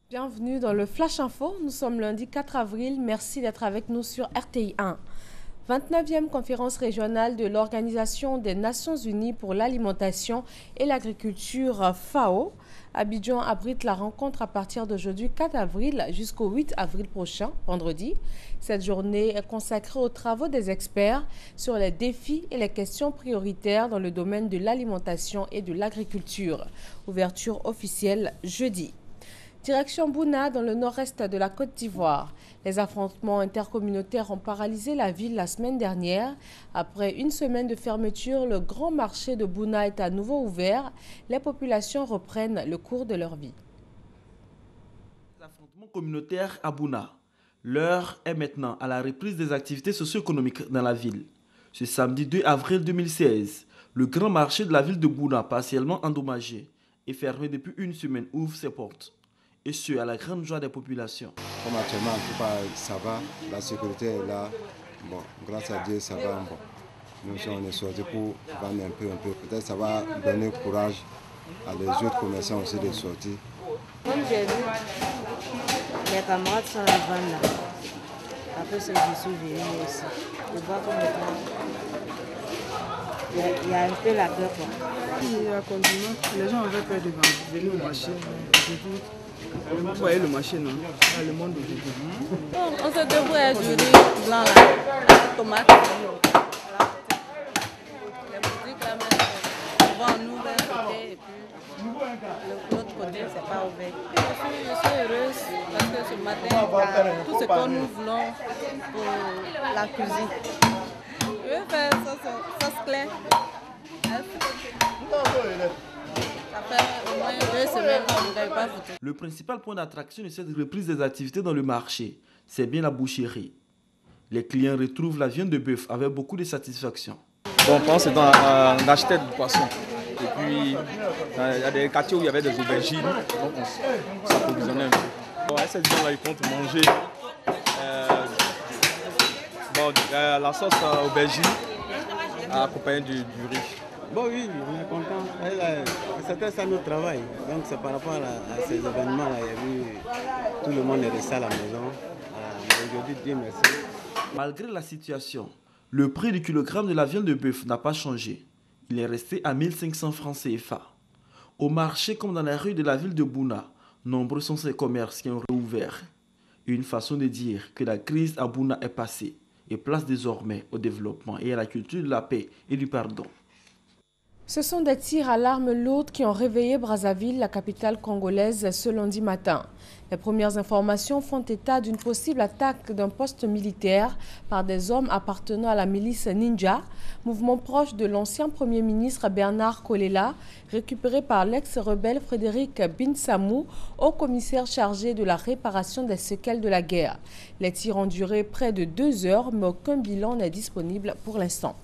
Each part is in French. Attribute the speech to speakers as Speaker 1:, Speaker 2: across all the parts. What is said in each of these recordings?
Speaker 1: Bienvenue dans le Flash Info. Nous sommes lundi 4 avril. Merci d'être avec nous sur RTI 1. 29e conférence régionale de l'Organisation des Nations Unies pour l'alimentation et l'agriculture FAO. Abidjan abrite la rencontre à partir d'aujourd'hui 4 avril jusqu'au 8 avril prochain, vendredi. Cette journée est consacrée aux travaux des experts sur les défis et les questions prioritaires dans le domaine de l'alimentation et de l'agriculture. Ouverture officielle jeudi. Direction Bouna, dans le nord-est de la Côte d'Ivoire. Les affrontements intercommunautaires ont paralysé la ville la semaine dernière. Après une semaine de fermeture, le grand marché de Bouna est à nouveau ouvert. Les populations reprennent le cours de leur vie.
Speaker 2: Les affrontements communautaires à Bouna. L'heure est maintenant à la reprise des activités socio-économiques dans la ville. Ce samedi 2 avril 2016, le grand marché de la ville de Bouna, partiellement endommagé et fermé depuis une semaine, ouvre ses portes. Et ce, à la grande joie des populations.
Speaker 3: Comme actuellement, en tout cas, ça va, la sécurité est là. Bon, grâce à Dieu, ça va. Bon. Nous, on est sortis pour vendre un peu. Peut-être ça va donner courage à les autres commerçants aussi de sortir.
Speaker 4: Comme j'ai vu, les camarades sont à la vente là. Après ça, je suis venu aussi. Je vois comme il y a un peu la peur.
Speaker 5: Il y a continué. Les gens avaient peur de venir au marché. Vous voyez le marché, non? Là, le monde aujourd'hui.
Speaker 4: On se devrait du riz blanc là, tomate. Les boutiques là, on va en ouvrir un côté et puis l'autre côté, c'est pas ouvert. Je suis heureuse parce que ce matin, il y a tout ce que nous voulons pour la cuisine. Je vais faire sauce claire. Ça fait au moins 2 semaines qu'on ne l'avait pas foutu.
Speaker 2: Le principal point d'attraction de cette reprise des activités dans le marché, c'est bien la boucherie. Les clients retrouvent la viande de bœuf avec beaucoup de satisfaction.
Speaker 6: Bon, pendant ce temps, on achetait du poisson. Et puis, il y a des quartiers où il y avait des aubergines, donc on s'approvisionnait un peu. Bon, ces gens-là, ils comptent manger la sauce aubergine accompagnée du riz.
Speaker 7: Bon oui, on est content. C'était ça notre travail. Donc c'est par rapport à ces événements-là, il y a eu tout le monde est resté à la maison. Aujourd'hui, Dieu merci.
Speaker 2: Malgré la situation, le prix du kilogramme de la viande de bœuf n'a pas changé. Il est resté à 1500 francs CFA. Au marché comme dans les rues de la ville de Bouna, nombreux sont ces commerces qui ont réouvert. Une façon de dire que la crise à Bouna est passée et place désormais au développement et à la culture de la paix et du pardon.
Speaker 1: Ce sont des tirs à l'arme lourde qui ont réveillé Brazzaville, la capitale congolaise, ce lundi matin. Les premières informations font état d'une possible attaque d'un poste militaire par des hommes appartenant à la milice Ninja, mouvement proche de l'ancien Premier ministre Bernard Kolela, récupéré par l'ex-rebelle Frédéric Binsamou, haut commissaire chargé de la réparation des séquelles de la guerre. Les tirs ont duré près de 2 heures, mais aucun bilan n'est disponible pour l'instant.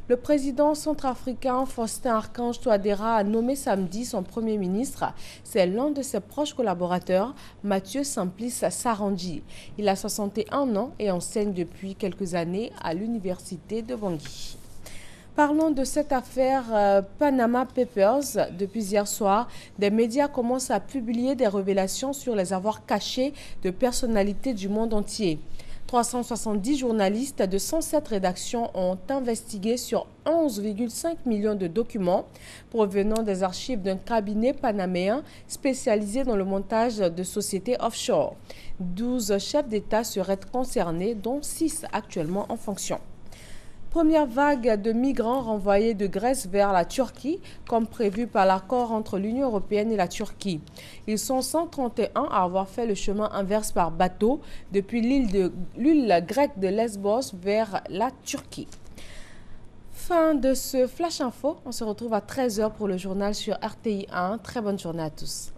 Speaker 1: Le président centrafricain Faustin Archange Touadéra a nommé samedi son premier ministre. C'est l'un de ses proches collaborateurs, Mathieu Simplice Sarandji. Il a 61 ans et enseigne depuis quelques années à l'université de Bangui. Parlons de cette affaire Panama Papers. Depuis hier soir, des médias commencent à publier des révélations sur les avoirs cachés de personnalités du monde entier. 370 journalistes de 107 rédactions ont investigué sur 11,5 millions de documents provenant des archives d'un cabinet panaméen spécialisé dans le montage de sociétés offshore. 12 chefs d'État seraient concernés, dont 6 actuellement en fonction. Première vague de migrants renvoyés de Grèce vers la Turquie, comme prévu par l'accord entre l'Union européenne et la Turquie. Ils sont 131 à avoir fait le chemin inverse par bateau depuis l'île grecque de Lesbos vers la Turquie. Fin de ce Flash Info. On se retrouve à 13 h pour le journal sur RTI 1. Très bonne journée à tous.